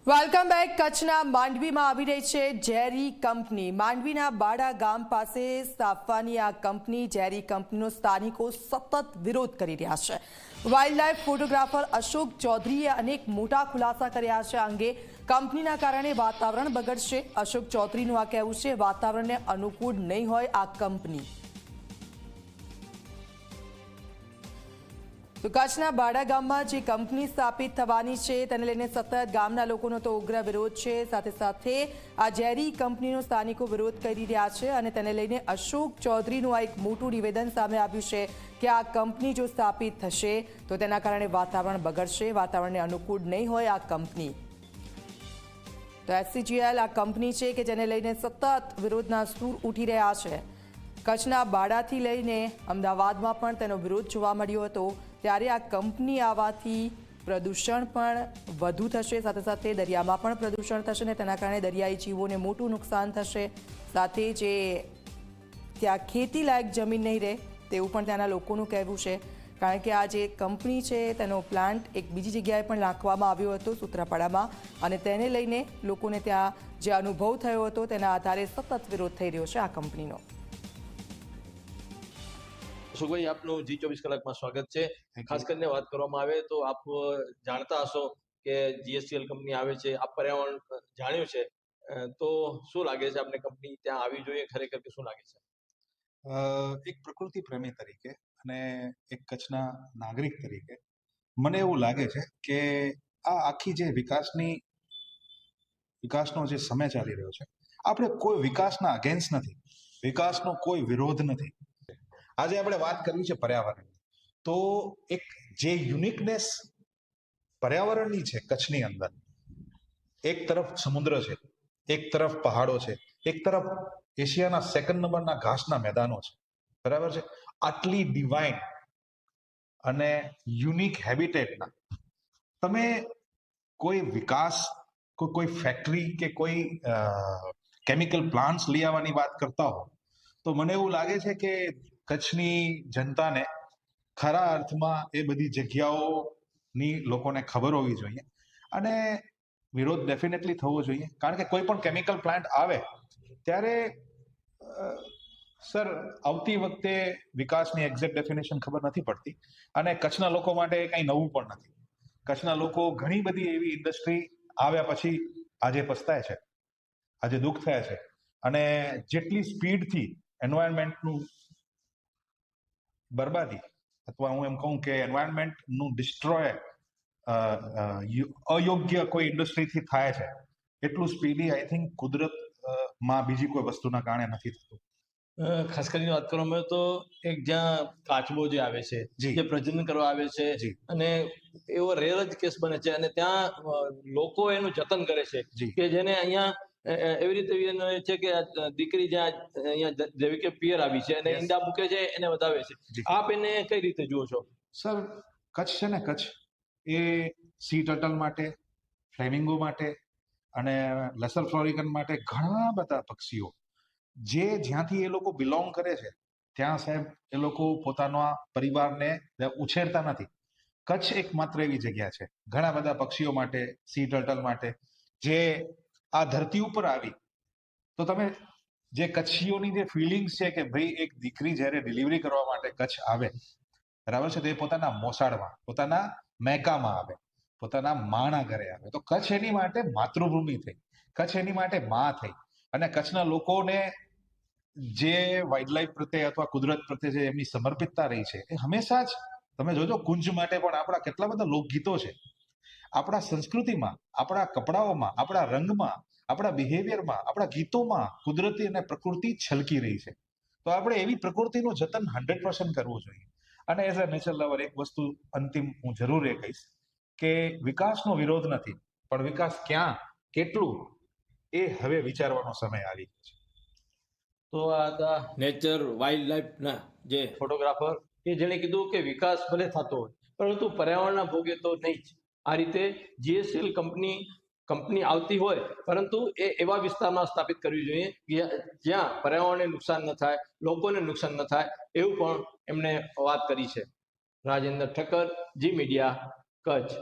Welcome back. કચ્છના માંડવીમાં આવી રહી છે ઝેરી કંપની. માંડવીના બાડા ગામ પાસે સ્થાપવાની આ કંપની, ઝેરી કંપનીનો સ્થાનિકો સતત વિરોધ કરી રહ્યા છે. વાઇલ્ડલાઇફ ફોટોગ્રાફર અશોક ચૌધરીએ અનેક મોટા ખુલાસા કર્યા છે. આ અંગે કંપનીના કારણે વાતાવરણ બગડશે. અશોક ચૌધરીનું આ કહેવું છે, વાતાવરણને અનુકૂળ નહીં હોય આ કંપની. તો કચ્છના બાડા ગામમાં જે કંપની સ્થાપિત થવાની છે તેને લઈને સતત ગામના લોકોનો તો ઉગ્ર વિરોધ છે. સાથે સાથે આ ઝેરી કંપનીનો સ્થાનિકો વિરોધ કરી રહ્યા છે અને તેને લઈને અશોક ચૌધરીનું આ એક મોટું નિવેદન સામે આવ્યું છે કે આ કંપની જો સ્થાપિત થશે તો તેના કારણે વાતાવરણ બગડશે, વાતાવરણને અનુકૂળ નહીં હોય આ કંપની. તો એસસીજીએલ આ કંપની છે કે જેને લઈને સતત વિરોધના સૂર ઉઠી રહ્યા છે. કચ્છના બાડાથી લઈને અમદાવાદમાં પણ તેનો વિરોધ જોવા મળ્યો હતો. ત્યારે આ કંપની આવવાથી પ્રદૂષણ પણ વધુ થશે, સાથે સાથે દરિયામાં પણ પ્રદૂષણ થશે ને તેના કારણે દરિયાઈ જીવોને મોટું નુકસાન થશે. સાથે જે ત્યાં ખેતી લાયક જમીન નહીં રહે તેવું પણ ત્યાંના લોકોનું કહેવું છે. કારણ કે આ જે કંપની છે તેનો પ્લાન્ટ એક બીજી જગ્યાએ પણ નાખવામાં આવ્યો હતો, સૂત્રાપાડામાં, અને તેને લઈને લોકોને ત્યાં જે અનુભવ થયો હતો તેના આધારે સતત વિરોધ થઈ રહ્યો છે આ કંપનીનો. અશોકભાઈ, આપનું G24 કલાકમાં સ્વાગત છે. ખાસ કરીને વાત કરવામાં આવે તો આપ જાણતા હશો કે GSCL કંપની આવે છે, આપ પર્યાવરણ જાણ્યું છે, તો શું લાગે છે આપને કંપની ત્યાં આવી જોઈએ ખરેખર કે શું લાગે છે? એક પ્રકૃતિ પ્રેમી તરીકે અને એક કચ્છના નાગરિક તરીકે મને એવું લાગે છે કે આ આખી જે વિકાસનો જે સમય ચાલી રહ્યો છે, આપણે કોઈ વિકાસના અગેન્સ્ટ નથી, વિકાસનો કોઈ વિરોધ નથી. આજે આપણે વાત કરવી છે પર્યાવરણ, તો એક જે યુનિકનેસ પર્યાવરણની છે કચ્છની અંદર, એક તરફ સમુદ્ર છે, એક તરફ પહાડો છે, એક તરફ એશિયાના સેકન્ડ નંબરના ઘાસના મેદાનો છે, બરાબર છે. આટલી ડિવાઇન અને યુનિક હેબિટેટના તમે કોઈ વિકાસ, કોઈ ફેક્ટરી કે કોઈ કેમિકલ પ્લાન્ટ્સ લઈ આવવાની વાત કરતા હો તો મને એવું લાગે છે કે કચ્છની જનતાને ખરા અર્થમાં એ બધી જગ્યાઓની લોકોને ખબર હોવી જોઈએ અને વિરોધ ડેફિનેટલી થવો જોઈએ. કારણ કે કોઈ પણ કેમિકલ પ્લાન્ટ આવે ત્યારે સર આવતી વખતે વિકાસની એક્ઝેક્ટ ડેફિનેશન ખબર નથી પડતી અને કચ્છના લોકો માટે કંઈ નવું પણ નથી. કચ્છના લોકો ઘણી બધી એવી ઇન્ડસ્ટ્રી આવ્યા પછી આજે પસ્તાય છે, આજે દુઃખ થાય છે અને જેટલી સ્પીડથી એન્વાયરમેન્ટનું બરબાદી અથવા હું એમ કહું કે એન્વાયરમેન્ટનું ડિસ્ટ્રોય અયોગ્ય કોઈ ઇન્ડસ્ટ્રીથી થાય છે, એટલું સ્પીડી આઈ થિંક કુદરતમાં બીજી કોઈ વસ્તુના કારણે નથી થતું. ખાસ કરીને વાત કરવામાં આવે તો એક જ્યાં કાચબો જે આવે છે, જે પ્રજનન કરવા આવે છે અને એવો રેર જ કેસ બને છે અને ત્યાં લોકો એનું જતન કરે છે કે જેને અહીંયા એવી રીતે છે કે દીકરી જ્યાં અહીંયા જેવી કે પિયર આવી છે અને ઈંડા મૂકે છે એને વધાવે છે. આપ એને કઈ રીતે જુઓ છો? સર કચ્છ છે ને, કચ્છ એ સી ટર્ટલ માટે, ફ્લેમિંગો માટે અને લેસર ફ્લોરિકન માટે ઘણા બધા પક્ષીઓ જે જ્યાંથી એ લોકો બિલોંગ કરે છે ત્યાં સાહેબ એ લોકો પોતાના પરિવારને ઉછેરતા નથી. કચ્છ એક માત્ર એવી જગ્યા છે ઘણા બધા પક્ષીઓ માટે, સી ટર્ટલ માટે, જે આ ધરતી ઉપર આવી તો તમે જે કચ્છીઓની જે ફિલિંગ્સ છે કે ભાઈ એક દીકરી જ્યારે ડિલિવરી કરવા માટે કચ્છ આવે, બરાબર છે, તો એ પોતાના મોસાળમાં, પોતાના મેકામાં આવે, પોતાના માના ઘરે આવે, તો કચ્છ એની માટે માતૃભૂમિ થઈ, કચ્છ એની માટે માં થઈ. અને કચ્છના લોકોને જે વાઇલ્ડલાઇફ પ્રત્યે અથવા કુદરત પ્રત્યે જે એમની સમર્પિતતા રહી છે એ હંમેશા જ તમે જોજો. કુંજ માટે પણ આપણા કેટલા બધા લોકગીતો છે, આપણા સંસ્કૃતિમાં, આપણા કપડાઓમાં, આપણા રંગમાં, આપણા બિહેવિયરમાં, આપણા ગીતોમાં કુદરતી અને પ્રકૃતિ છલકી રહી છે. તો આપણે એવી પ્રકૃતિનું જતન 100% કરવું જોઈએ. અને એઝ અ નેચર લવર એક વસ્તુ અંતિમ હું જરૂર એ કહીશ કે વિકાસનો વિરોધ નથી, પણ વિકાસ ક્યાં, કેટલું, એ હવે વિચારવાનો સમય આવી ગયો છે. તો આ હતા નેચર વાઇલ્ડ લાઈફના જે ફોટોગ્રાફર કે જેણે કીધું કે વિકાસ ભલે થતો હોય પરંતુ પર્યાવરણના ભોગે તો નહીં જ. આ રીતે GSCL કંપની આવતી હોય પરંતુ એ એવા વિસ્તારમાં સ્થાપિત કરવી જોઈએ જ્યાં પર્યાવરણને નુકસાન ન થાય, લોકોને નુકસાન ન થાય, એવું પણ એમણે વાત કરી છે. રાજેન્દ્ર ઠક્કર, જી મીડિયા, કચ્છ.